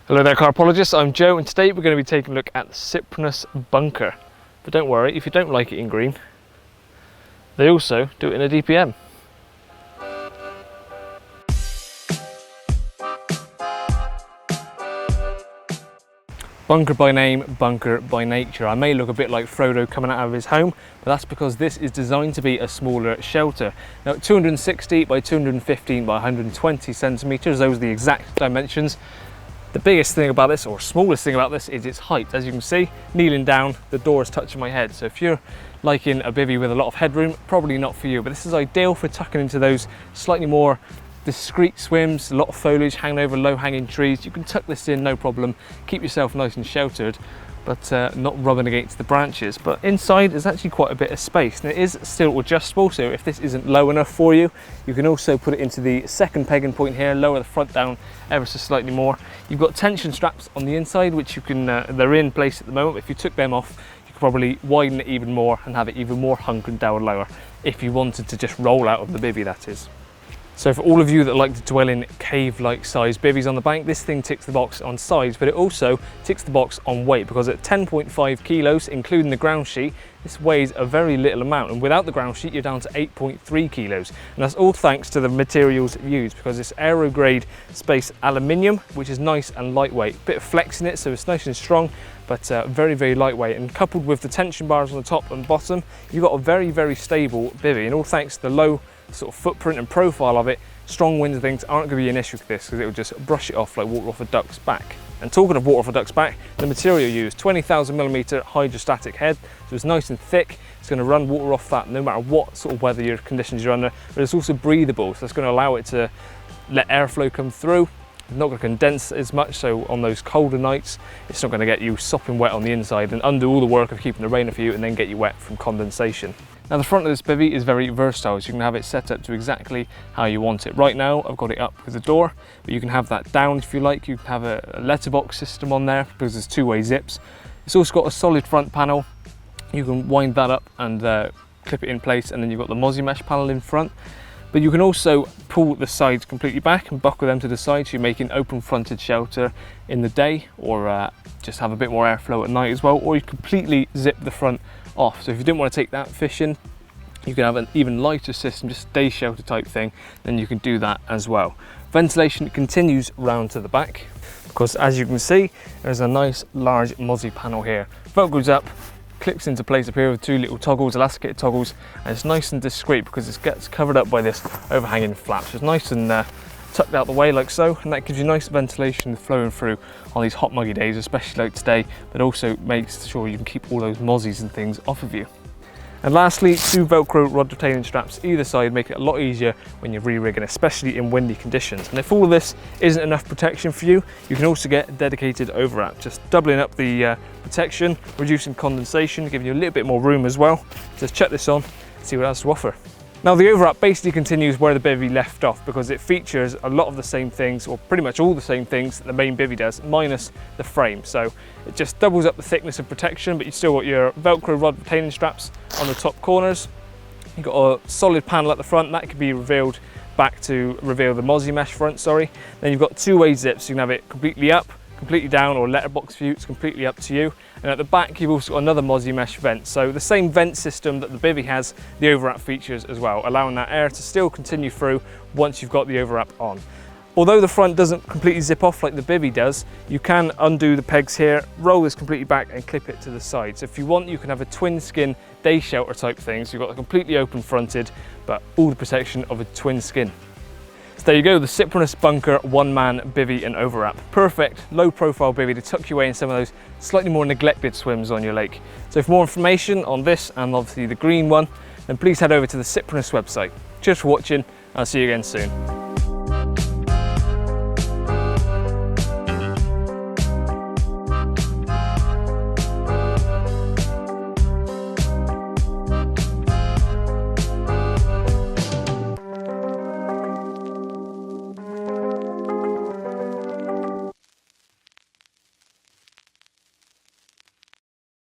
Hello there Carpologists, I'm Joe and today we're going to be taking a look at the Cyprinus Bunker. But don't worry, if you don't like it in green, they also do it in a DPM. Bunker by name, bunker by nature. I may look a bit like Frodo coming out of his home, but that's because this is designed to be a smaller shelter. Now 260 by 215 by 120 centimetres, those are the exact dimensions. The biggest thing about this, or smallest thing about this, is its height. As you can see, kneeling down, the door is touching my head. So if you're liking a bivvy with a lot of headroom, probably not for you, but this is ideal for tucking into those slightly more discreet swims, a lot of foliage hanging over low-hanging trees. You can tuck this in, no problem, keep yourself nice and sheltered, but not rubbing against the branches. But inside there's actually quite a bit of space, and it is still adjustable, so if this isn't low enough for you, you can also put it into the second pegging point here, lower the front down ever so slightly more. You've got tension straps on the inside, which you can, they're in place at the moment. If you took them off, you could probably widen it even more and have it even more hunkered down lower, if you wanted to just roll out of the bivvy, that is. So for all of you that like to dwell in cave-like size bivvies on the bank, this thing ticks the box on size, but it also ticks the box on weight, because at 10.5 kilos, including the ground sheet, this weighs a very little amount, and without the ground sheet, you're down to 8.3 kilos. And that's all thanks to the materials used, because it's aero-grade space aluminium, which is nice and lightweight. Bit of flex in it, so it's nice and strong, but very, very lightweight. And coupled with the tension bars on the top and bottom, you've got a very, very stable bivvy, and all thanks to the low sort of footprint and profile of it, strong winds and things aren't going to be an issue with this, because it will just brush it off like water off a duck's back. And talking of water off a duck's back, the material used, 20,000mm hydrostatic head, so it's nice and thick. It's going to run water off that no matter what sort of weather conditions you're under, but it's also breathable, so it's going to allow it to let airflow come through. It's not going to condense as much, so on those colder nights it's not going to get you sopping wet on the inside and undo all the work of keeping the rain off you and then get you wet from condensation. Now the front of this bivvy is very versatile, so you can have it set up to exactly how you want it. Right now I've got it up with the door, but you can have that down if you like. You can have a letterbox system on there because there's two-way zips. It's also got a solid front panel. You can wind that up and clip it in place, and then you've got the mozzie mesh panel in front. But you can also pull the sides completely back and buckle them to the side, so you make an open fronted shelter in the day, or just have a bit more airflow at night as well, or you completely zip the front off. So if you didn't want to take that fishing, you can have an even lighter system, just day shelter type thing, then you can do that as well. Ventilation continues round to the back, because as you can see, there's a nice large mozzie panel here. Velcros up, clips into place up here with two little toggles, elasticated toggles, and it's nice and discreet because it gets covered up by this overhanging flap. So it's nice and tucked out the way like so, and that gives you nice ventilation flowing through on these hot muggy days, especially like today, but also makes sure you can keep all those mozzies and things off of you. And lastly, two Velcro rod retaining straps either side make it a lot easier when you're re-rigging, especially in windy conditions. And if all of this isn't enough protection for you, you can also get a dedicated overwrap, just doubling up the protection, reducing condensation, giving you a little bit more room as well. Just check this on, see what it has to offer. Now the overwrap basically continues where the bivvy left off, because it features a lot of the same things, or pretty much all the same things that the main bivvy does, minus the frame. So it just doubles up the thickness of protection, but you've still got your Velcro rod retaining straps on the top corners. You've got a solid panel at the front, that can be revealed back to reveal the mozzie mesh front, sorry. Then you've got two-way zips, so you can have it completely up, completely down, or letterbox view, it's completely up to you. And at the back you've also got another mozzie mesh vent, so the same vent system that the bivvy has, the overwrap features as well, allowing that air to still continue through once you've got the overwrap on. Although the front doesn't completely zip off like the bivvy does, you can undo the pegs here, roll this completely back and clip it to the side. So if you want, you can have a twin skin day shelter type thing, so you've got a completely open fronted, but all the protection of a twin skin. So there you go, the Cyprinus Bunker one-man bivvy and overwrap. Perfect low profile bivvy to tuck you away in some of those slightly more neglected swims on your lake. So for more information on this and obviously the green one, then please head over to the Cyprinus website. Cheers for watching, I'll see you again soon.